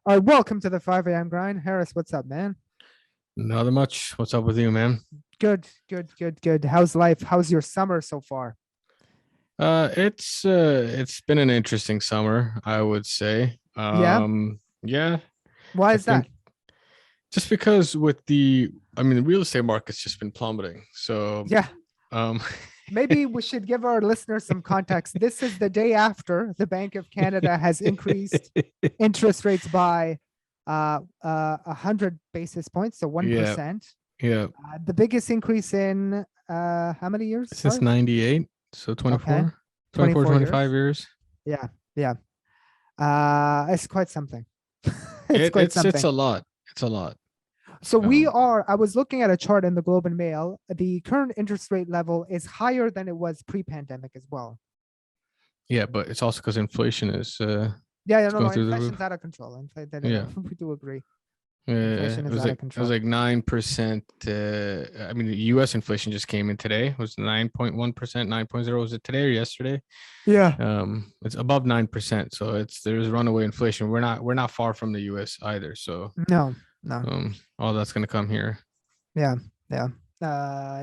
All right, welcome to the 5 a.m. grind. Harris, what's up, man? Not much. What's up with you, man? Good, good, good, good. How's life? How's your summer so far? It's been an interesting summer, I would say. Yeah. Yeah, Why I is that? think just because the real estate market's just been plummeting. So, Yeah. um, Maybe we should give our listeners some context. This is the day after the Bank of Canada has increased interest rates by 100 basis points, so yeah, 1%. yeah, The biggest increase in how many years? since Sorry. 98, so Okay. 24, 24, 24 25 years. years. Yeah. Yeah. It's quite something. It's It, quite it's it's something. a lot. It's a lot. So Um, I was looking at a chart in the Globe and Mail. The current interest rate level is higher than it was pre-pandemic as well. yeah, but it's also because inflation is Yeah, it's no, no, going through the roof. inflation's out of control. Yeah. We do agree. Yeah, Inflation is out of it was control. like 9%. The U.S. inflation just came in today. It was 9.1%, 9.0. Was it today or yesterday? Yeah. It's above 9%. So there's runaway inflation. We're not far from the U.S. either. So No, no. all that's gonna come here. Yeah, yeah.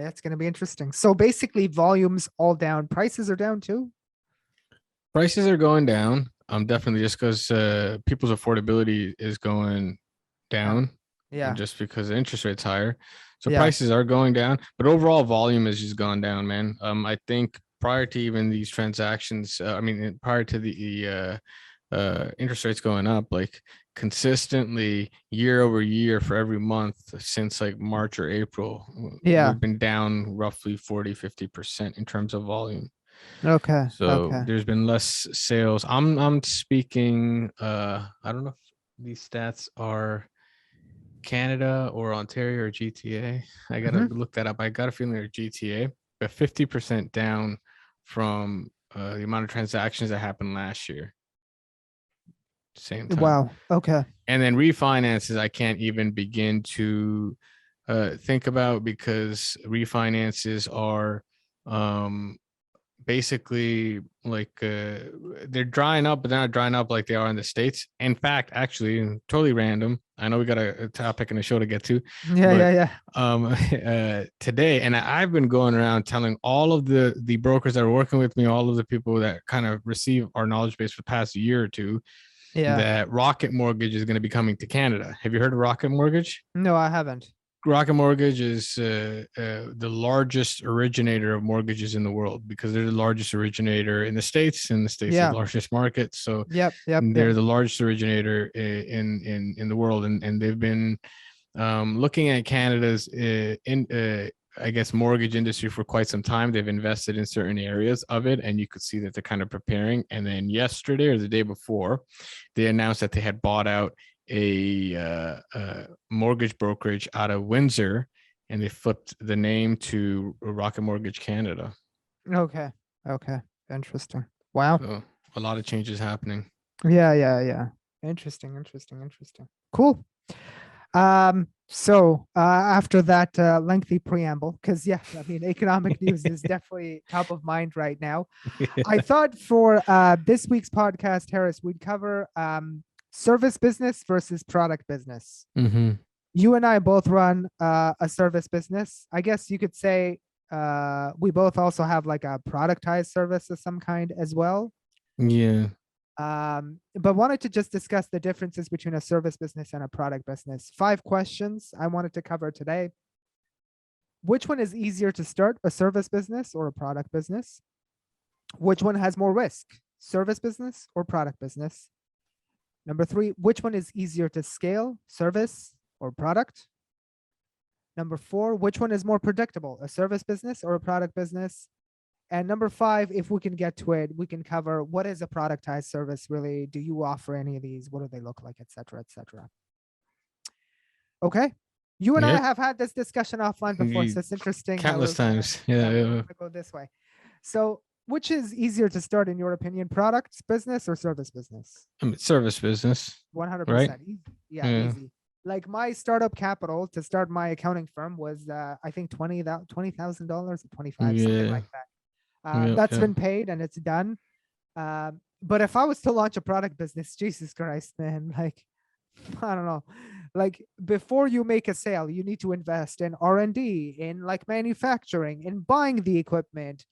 It's going to be interesting. So basically, volumes all down. Prices are down too. Prices are going down. Definitely just because people's affordability is going Yeah, down, and yeah, just because the interest rate's higher. So yeah. prices are going down, but overall volume has just gone down, man. I think prior to even these transactions, prior to the interest rates going up, like consistently year over year for every month since like March or April, Yeah. we've been down roughly 40-50% in terms of volume. Okay. So Okay. there's been less sales. I'm speaking I don't know if these stats are Canada or Ontario or GTA. I gotta Mhm. look that up. I got a feeling they're GTA, but 50% down from the amount of transactions that happened last year, same time. Wow. Okay. And then refinances, I can't even begin to think about because refinances are um, basically like they're drying up, but they're not drying up like they are in the States. In fact, actually, totally random. I know we got a topic in the show to get to, Yeah, but yeah, yeah. today, and I've been going around telling all of the brokers that are working with me, all of the people that kind of receive our knowledge base for the past year or two, Yeah. that Rocket Mortgage is going to be coming to Canada. Have you heard of Rocket Mortgage? No, I haven't. Rocket Mortgage is the largest originator of mortgages in the world because they're the largest originator in the States, and the States is Yeah. the largest market. So Yep. Yep. Yep. they're the largest originator in the world, and they've been looking at Canada's I guess mortgage industry for quite some time. They've invested in certain areas of it, and you could see that they're kind of preparing. And then yesterday or the day before, they announced that they had bought out a mortgage brokerage out of Windsor, and they flipped the name to Rocket Mortgage Canada. Okay. Okay. Interesting. Wow. So a lot of changes happening. Yeah, yeah, yeah. Interesting, interesting, interesting. Cool. So after that lengthy preamble, because yeah, I mean, economic news is definitely top of mind right now. I thought for this week's podcast, Harris, we'd cover service business versus product business. Mm-hmm. You and I both run a service business. I guess you could say we both also have like a productized service of some kind as well. Yeah. But wanted to just discuss the differences between a service business and a product business. 5 questions I wanted to cover today. Which one is easier to start, a service business or a product business? Which one has more risk, service business or product business? Number 3, which one is easier to scale, service or product? Number 4, which one is more predictable, a service business or a product business? And number 5, if we can get to it, we can cover what is a productized service really? Do you offer any of these? What do they look like, et cetera, et cetera? Okay. You and I Yeah. have had this discussion offline before, so it's interesting how Countless times. Yeah, we're yeah. gonna go this way. So which is easier to start in your opinion, product business or service business? Service business, right? 100%. Yeah, Yeah. easy. Like my startup capital to start my accounting firm was I think $20,000 or 25, something Yeah. like that. Yeah. That's Yeah. been paid and it's done. But if I was to launch a product business, Jesus Christ, man, like I don't know. Like before you make a sale, you need to invest in R&D, in like manufacturing, in buying the equipment.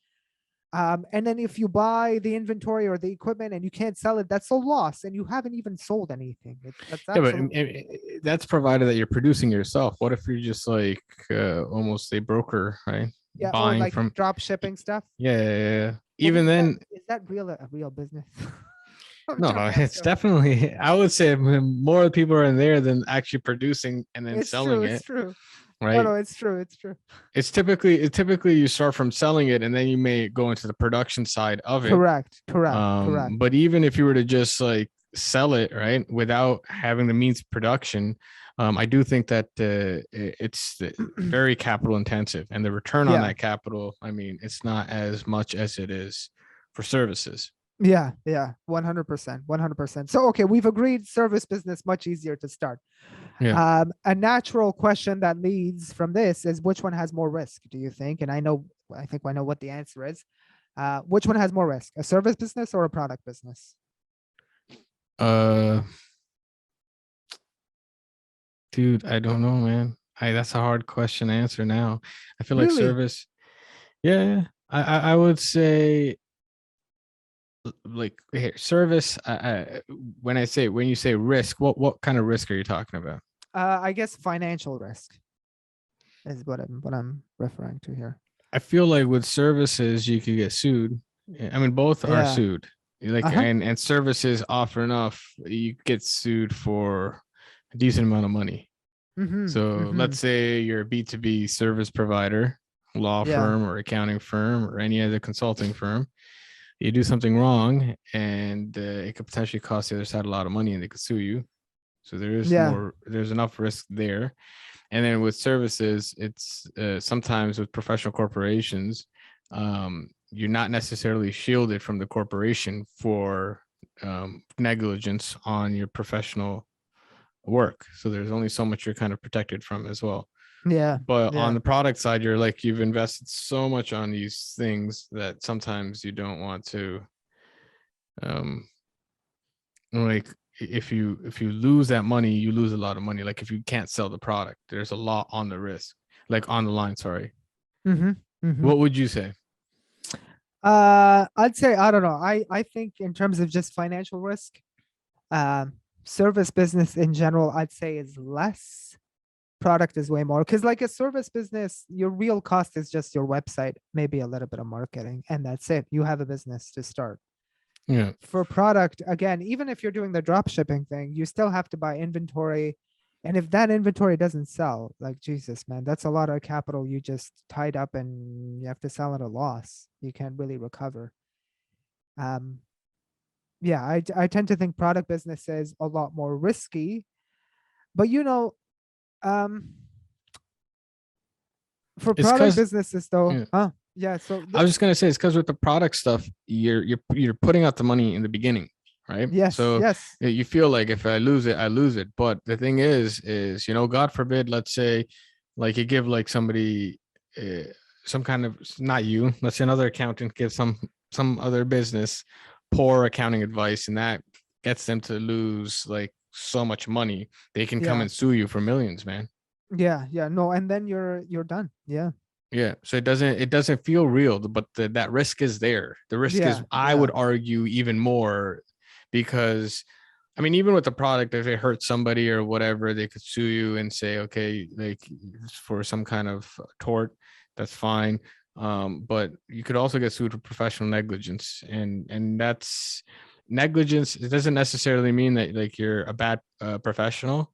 And then if you buy the inventory or the equipment and you can't sell it, that's a loss, and you haven't even sold anything. That's Yeah, but absolutely that's provided that you're producing yourself. What if you're just like almost a broker, right? yeah. Oh, Buying like from, drop shipping stuff. yeah, yeah, yeah. Well, Even then, is that real a real business? I'm no, joking. I'm it's joking. definitely, I would say more people are in there than actually producing and then It's true. selling It's it, true. No, right? no, it's true. It's true. It's typically you start from selling it and then you may go into the production side of it. Correct. Correct. Correct. But even if you were to just like sell it, right, without having the means of production, I do think that it's very capital intensive, and the return on Yeah. that capital, I mean, it's not as much as it is for services. Yeah. Yeah. 100%. 100%. So, okay, we've agreed service business much easier to start. Yeah. A natural question that leads from this is which one has more risk, do you think? And I think I know what the answer is. Which one has more risk, a service business or a product business? Uh, Dude, I don't know, man. That's a hard question to answer now. I feel like Really? service. Yeah, I would say like here service. When you say risk, what kind of risk are you talking about? I guess financial risk is what I'm referring to here. I feel like with services you could get sued. I mean, both are Yeah. sued. Like, Uh-huh. and services often enough, you get sued for a decent amount of money. Mm-hmm. So Mm-hmm. let's say you're a B2B service provider, law Yeah. firm or accounting firm or any other consulting firm. You do something wrong and it could potentially cost the other side a lot of money and they could sue you. So Yeah. there's enough risk there. And then with services, it's sometimes with professional corporations, you're not necessarily shielded from the corporation for negligence on your professional work. So there's only so much you're kind of protected from as well. Yeah. But on Yeah. the product side, you've invested so much on these things that sometimes you don't want to um like if you lose that money, you lose a lot of money. Like if you can't sell the product, there's a lot on the risk, like on the line, sorry. Mm-hmm. Mm-hmm. What would you say? I'd say I don't know. I think in terms of just financial risk, um, service business in general, I'd say is less. Product is way more because like a service business, your real cost is just your website, maybe a little bit of marketing, and that's it. You have a business to start. Yeah. For product, again, even if you're doing the drop shipping thing, you still have to buy inventory. And if that inventory doesn't sell, like Jesus, man, that's a lot of capital you just tied up and you have to sell at a loss. You can't really recover. Um, yeah, I tend to think product business is a lot more risky, but um, for It's product because businesses though, yeah. yeah, so I was just gonna say it's because with the product stuff, you're putting out the money in the beginning, right? yes, So yes, you feel like if I lose it, I lose it. But the thing is God forbid, let's say, like you give like somebody some kind of, not you, let's say another accountant gives some other business poor accounting advice, and that gets them to lose like so much money, they can come yeah, and sue you for millions, man. yeah, yeah, no, and then you're done. Yeah, Yeah, so it doesn't feel real, but that risk is there. The risk is, yeah, I yeah, would argue, even more, because I mean, even with the product, if it hurts somebody or whatever, they could sue you and say, okay, like for some kind of tort, that's fine. But you could also get sued for professional negligence, and that's negligence. It doesn't necessarily mean that like you're a bad professional,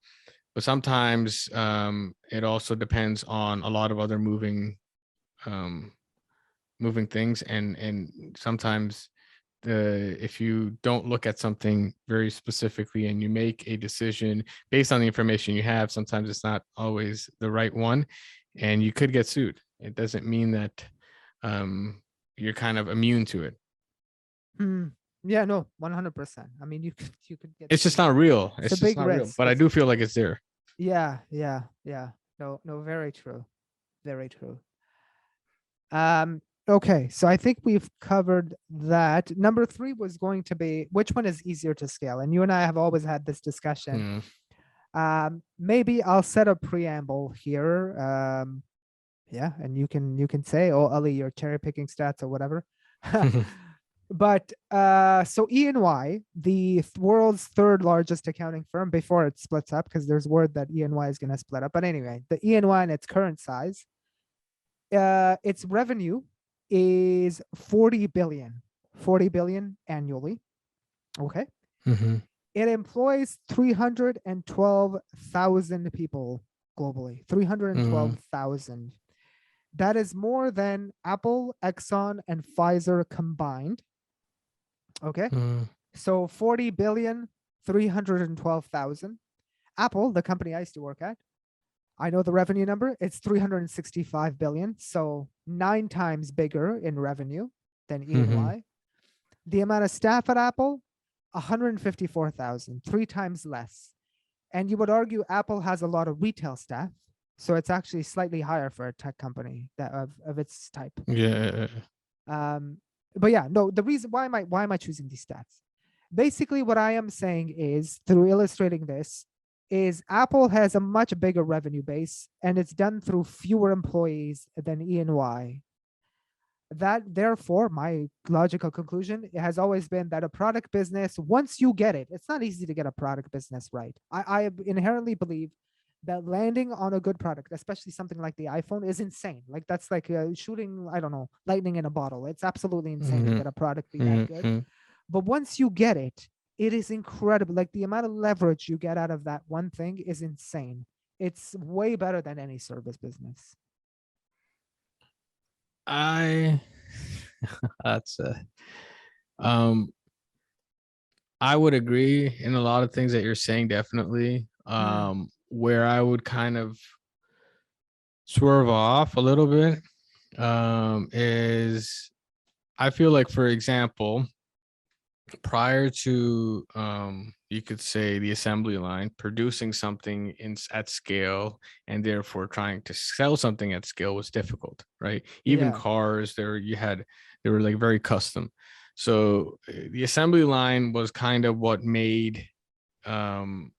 but sometimes it also depends on a lot of other um, moving things, and sometimes if you don't look at something very specifically and you make a decision based on the information you have, sometimes it's not always the right one, and you could get sued. It doesn't mean that you're kind of immune to it. mm, yeah, no, 100%. I mean, you could get It's just sued. not real. It's a It's just big not real. risk. But I It's do feel like it's there. yeah, yeah, yeah. No, no, very true, very true. Okay, so I think we've covered that. Number three was going to be which one is easier to scale, and you and I have always had this discussion. Hmm. Maybe I'll set a preamble here. Yeah, and you can say, "Oh, Ali, you're cherry picking stats or whatever." But so E&Y, the world's third largest accounting firm before it splits up, because there's word that E&Y is going to split up. But anyway, the E&Y in its current size, its revenue is 40 billion annually. Okay. Hmm. It employs 312,000 people globally. 312,000. That is more than Apple, Exxon, and Pfizer combined. Okay. So 40 billion, 312,000. Apple, the company I used to work at, I know the revenue number. It's 365 billion. So 9 times bigger in revenue than Hmm. E&Y. The amount of staff at Apple, 154,000, 3 times less. And you would argue Apple has a lot of retail staff. So it's actually slightly higher for a tech company that of its type. Yeah. But yeah, no, the reason why am I choosing these stats? Basically, what I am saying is, through illustrating this, is Apple has a much bigger revenue base and it's done through fewer employees than E&Y. That, therefore, my logical conclusion has always been that a product business, once you get it, it's not easy to get a product business right. I inherently believe that landing on a good product, especially something like the iPhone, is insane. Like, that's like shooting, I don't know, lightning in a bottle. It's absolutely insane to Hmm. get a product be that good. Hmm. But once you get it, it is incredible. Like, the amount of leverage you get out of that one thing is insane. It's way better than any service business. I that's um I would agree in a lot of things that you're saying, definitely. Hmm. Where I would kind of swerve off a little bit is I feel like, for example, prior to you could say the assembly line, producing something at scale and therefore trying to sell something at scale was difficult, right? Even Yeah. cars, they were like very custom. So the assembly line was kind of what made um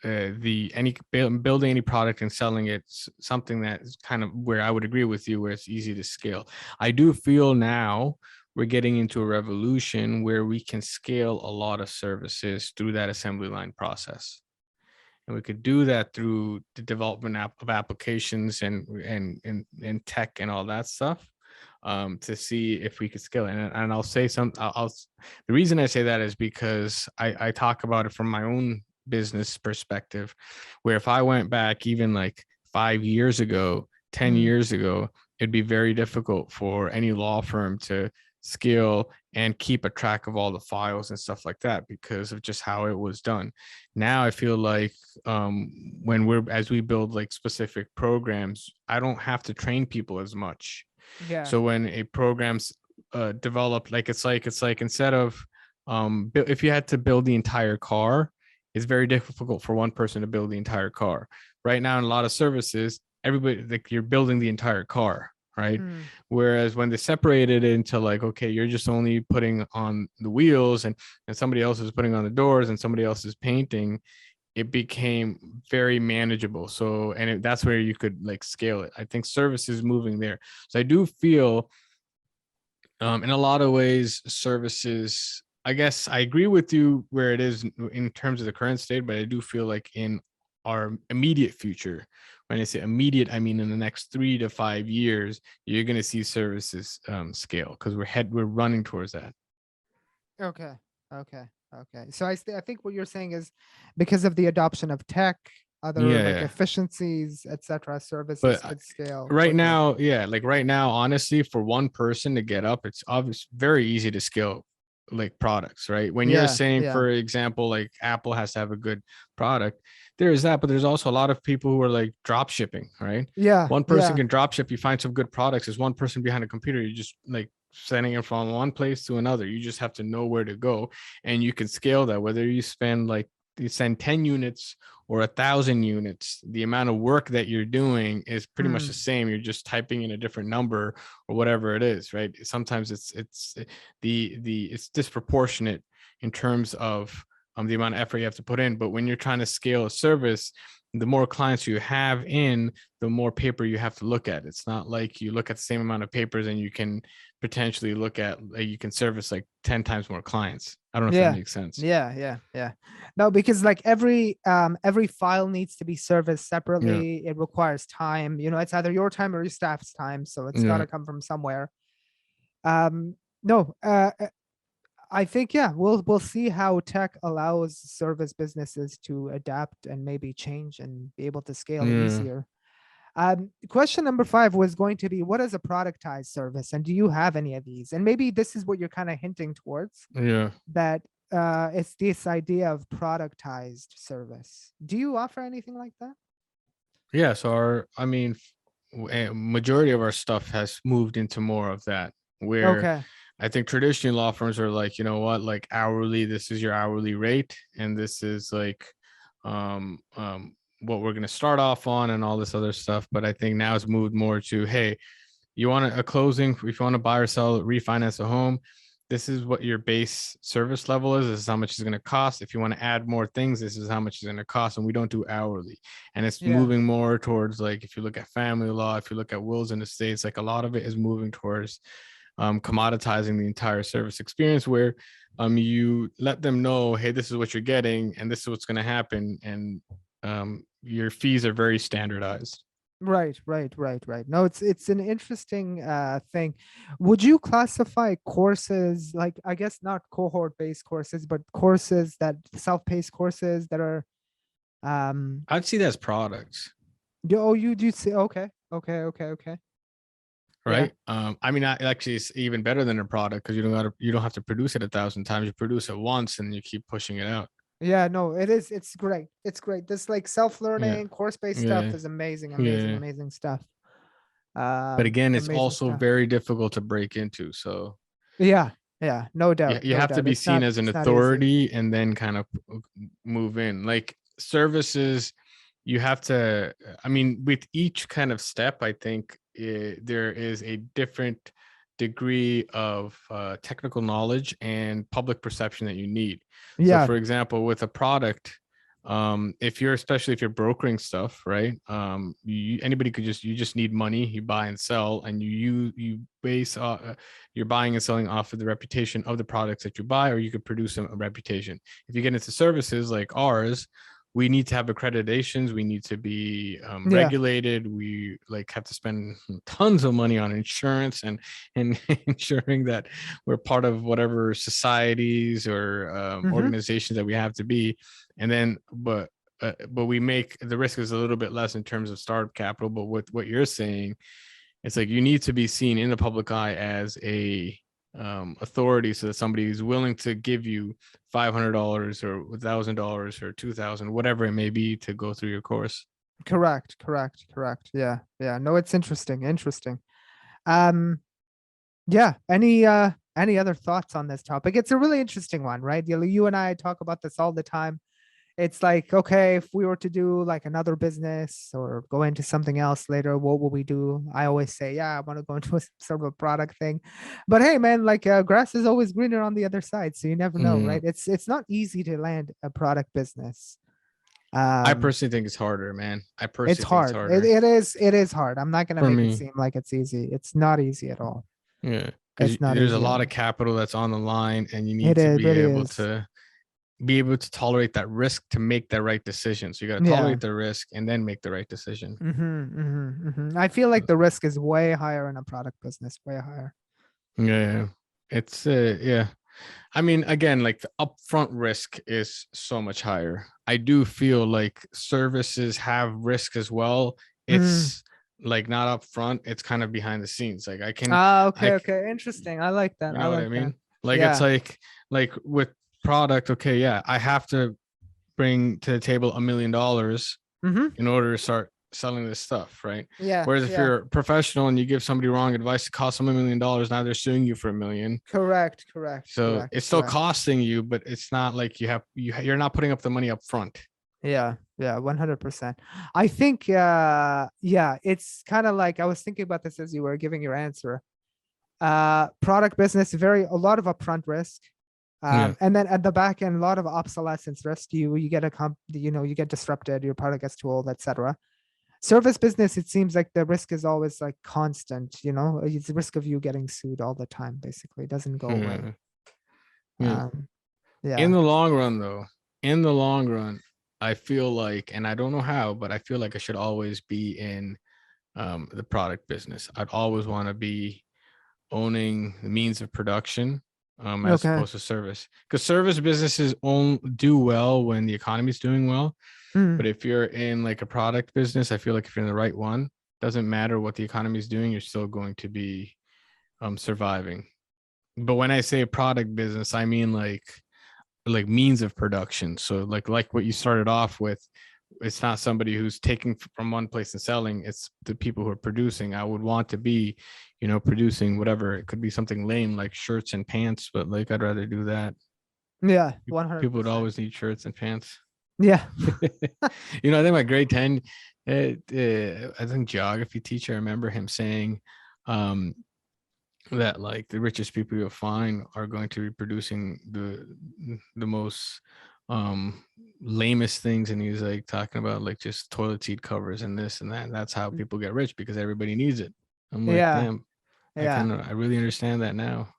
the any building any product and selling it something that is kind of where I would agree with you, where it's easy to scale. I do feel now we're getting into a revolution where we can scale a lot of services through that assembly line process, and we could do that through the development of applications and tech and all that stuff, to see if we could scale it. And I'll say the reason I say that is because I talk about it from my own business perspective, where if I went back even like 5 years ago, 10 Mm. years ago, it'd be very difficult for any law firm to scale and keep a track of all the files and stuff like that because of just how it was done. Now I feel like as we build like specific programs, I don't have to train people as much. Yeah. So when a program's developed, like it's like instead of if you had to build the entire car, it's very difficult for one person to build the entire car. Right now in a lot of services, everybody, like, you're building the entire car, right? Mm. Whereas when they separated it into like, okay, you're just only putting on the wheels, and somebody else is putting on the doors and somebody else is painting, it became very manageable. So, that's where you could like scale it. I think service is moving there. So I do feel, in a lot of ways, services, I guess I agree with you where it is in terms of the current state, but I do feel like in our immediate future, when I say immediate, I mean in the next 3 to 5 years, you're going to see services scale, because we're running towards that. Okay. Okay. Okay. So I think what you're saying is, because of the adoption of tech, other Yeah, like yeah. efficiencies, etc., services But could scale right quicker. now, yeah, like right now, honestly, for one person to get up, it's obvious very easy to scale like products, right? When you're Yeah. saying, Yeah. for example, like Apple has to have a good product, there is that, but there's also a lot of people who are like drop shipping, right? Yeah. One person Yeah. can drop ship, you find some good products. There's one person behind a computer, you just like sending it from one place to another. You just have to know where to go, and you can scale that. Whether you send 10 units or 1,000 units, the amount of work that you're doing is pretty much the Mm. same. You're just typing in a different number or whatever it is, right? Sometimes it's it's disproportionate in terms of the amount of effort you have to put in. But when you're trying to scale a service, the more clients you have in, the more paper you have to look at. It's not like you look at the same amount of papers and you can potentially look at, you can service like 10 times more clients. I don't know if that Yeah. makes sense. Yeah. No, because like every file needs to be serviced Yeah. separately. It requires time. It's either your time or your staff's time, so it's got Yeah. to come from somewhere. No, I think, yeah, we'll see how tech allows service businesses to adapt and maybe change and be able to scale Yeah. easier. Question number 5 was going to be, what is a productized service, and do you have any of these? And maybe this is what you're kind of hinting towards, Yeah. that it's this idea of productized service. Do you offer anything like that? Yeah. So a majority of our stuff has moved into more of that, where Okay. I think traditional law firms are like, you know what, like hourly, this is your hourly rate, and this is like what we're going to start off on and all this other stuff. But I think now it's moved more to, hey, you want a closing, if you want to buy or sell, refinance a home, this is what your base service level is. This is how much it's going to cost. If you want to add more things, this is how much it's going to cost. And we don't do hourly. And it's Yeah. moving more towards, like, if you look at family law, if you look at wills and estates, like a lot of it is moving towards commoditizing the entire service experience, where you let them know, hey, this is what you're getting and this is what's going to happen. And your fees are very standardized. Right. No, it's an interesting thing. Would you classify courses, like, I guess not cohort-based courses, but courses that self-paced courses that are I'd see that as products. you do say, okay. Yeah. Right. I mean, actually, it's even better than a product, because you don't have to produce it 1,000 times. You produce it once and you keep pushing it out. Yeah, no, it is. It's great. This like Yeah. self-learning course-based stuff Yeah. is amazing, Yeah. amazing stuff. But again, it's Amazing also stuff. very difficult to break into. So Yeah, no doubt, you have to be It's seen not, as an it's not easy. authority and then kind of move in. Like services, you have to, I mean, with each kind of step, I think there is a different degree of technical knowledge and public perception that you need. So Yeah, for example, with a product, especially if you're brokering stuff, right? Anybody could you just need money, you buy and sell, and you base you're buying and selling off of the reputation of the products that you buy, or you could produce a reputation. If you get into services like ours, we need to have accreditations, we need to be yeah. regulated, we like have to spend tons of money on insurance and ensuring that we're part of whatever societies or Mm-hmm. organizations that we have to be. And then but we make the risk is a little bit less in terms of startup capital. But with what you're saying, it's like you need to be seen in the public eye as a authority, so that somebody is willing to give you $500 or $1,000 or 2,000, whatever it may be, to go through your course. Correct. Yeah. No, it's interesting. Um, yeah. Any other thoughts on this topic? It's a really interesting one, right? You and I talk about this all the time. It's like, okay, if we were to do like another business or go into something else later, what will we do? I always say, yeah, I want to go into a sort of a product thing. But hey, man, like grass is always greener on the other side. So you never know, Mm. right? It's not easy to land a product business. I Um, personally think it's harder, man. I it's personally think it's hard. It, harder it is it is hard. I'm not gonna for make it me. seem like it's easy. It's not easy at all. Yeah, because It's not there's a easy at lot of all. capital that's on the line, and you It need to is, really is. be able to tolerate that risk to make the right decision. So you got to Yeah. tolerate the risk and then make the right decision. I feel like the risk is way higher in a product business, way higher. Yeah, it's yeah. I mean, again, like the upfront risk is so much higher. I do feel like services have risk as well. Mm. It's like not upfront, it's kind of behind the scenes. Like Ah, I, okay. Interesting. I like that. you I know what I like that. mean? Like it's Yeah. like with product, okay, yeah, I have to bring to the table $1 million Mm-hmm. in order to start selling this stuff, right? Yeah. Whereas if Yeah. you're a professional and you give somebody wrong advice, it costs them $1 million. Now they're suing you for $1 million. Correct. So it's still costing you, but it's not like you're not putting up the money up front. Yeah. 100%. I think yeah, it's kind of like I was thinking about this as you were giving your answer. Product business, a lot of upfront risk. Yeah. And then at the back end, a lot of obsolescence risk. You get you get disrupted, your product gets too old, etc. Service business, it seems like the risk is always like constant, it's the risk of you getting sued all the time, basically. It doesn't go away. Yeah. Yeah. Um, In yeah. the long run, though, in the long run, I feel like, and I don't know how, but I feel like I should always be in the product business. I'd always want to be owning the means of production as Okay. opposed to service, because service businesses do well when the economy's doing well. Mm, But if you're in like a product business, I feel like if you're in the right one, doesn't matter what the economy is doing, you're still going to be surviving. But when I say product business, I mean like means of production. So like what you started off with, it's not somebody who's taking from one place and selling, it's the people who are producing. I would want to be, producing whatever. It could be something lame like shirts and pants, but like I'd rather do that. yeah, People would 100%. always need shirts and pants. Yeah. I think my grade 10, I think geography teacher, I remember him saying that like the richest people you'll find are going to be producing the most lamest things, and he's like talking about like just toilet seat covers and this and that, and that's how people get rich, because everybody needs it. I'm like, Yeah. damn, Yeah. I really understand that now.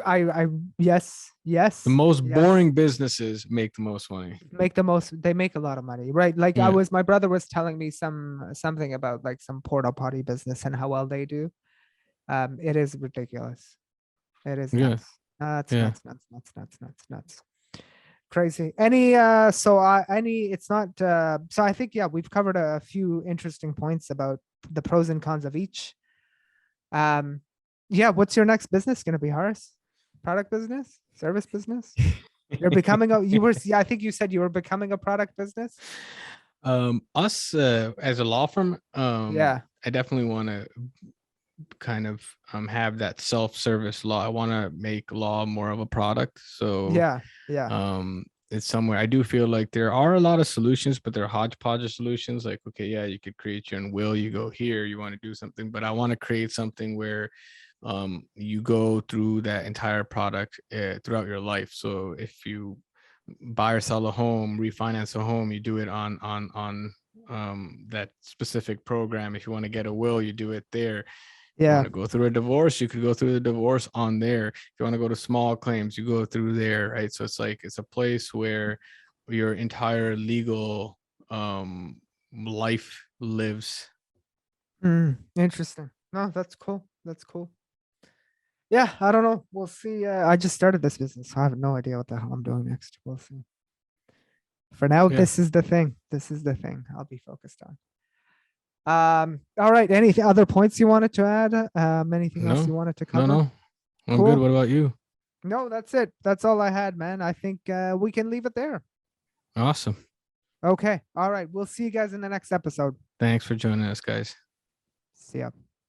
I yes, The yes, most yes. boring businesses make the most money. They make a lot of money, right? Like Yeah. my brother was telling me something about like some porta potty business and how well they do. It is ridiculous. It is Yeah. nuts. Nuts, Yeah. nuts, nuts, nuts, nuts, nuts, nuts. Crazy. It's not so I think, yeah, we've covered a few interesting points about the pros and cons of each. Yeah, what's your next business gonna be, Horace? Product business? Service business? You're becoming a you were yeah, I think you said you were becoming a product business. Us as a law firm, Yeah, I definitely want to kind of have that self-service law. I want to make law more of a product. So yeah, yeah. it's somewhere. I do feel like there are a lot of solutions, but they're hodgepodge of solutions. Like, okay, yeah, you could create your own will, you go here, you want to do something, but I want to create something where you go through that entire product throughout your life. So if you buy or sell a home, refinance a home, you do it on that specific program. If you want to get a will, you do it there. If you Yeah. want to go through a divorce, you could go through the divorce on there. If you want to go to small claims, you go through there, right? So it's like it's a place where your entire legal life lives. Interesting. No, that's cool. That's cool. Yeah, I don't know. We'll see. I just started this business, so I have no idea what the hell I'm doing next. We'll see. For now, Yeah. this is the thing. This is the thing I'll be focused on. All right. Any other points you wanted to add? Anything else No, you wanted to no, cover? no. I'm good. Cool. What about you? No, that's it. That's all I had, man. I think we can leave it there. Awesome. Okay. All right. We'll see you guys in the next episode. Thanks for joining us, guys. See ya.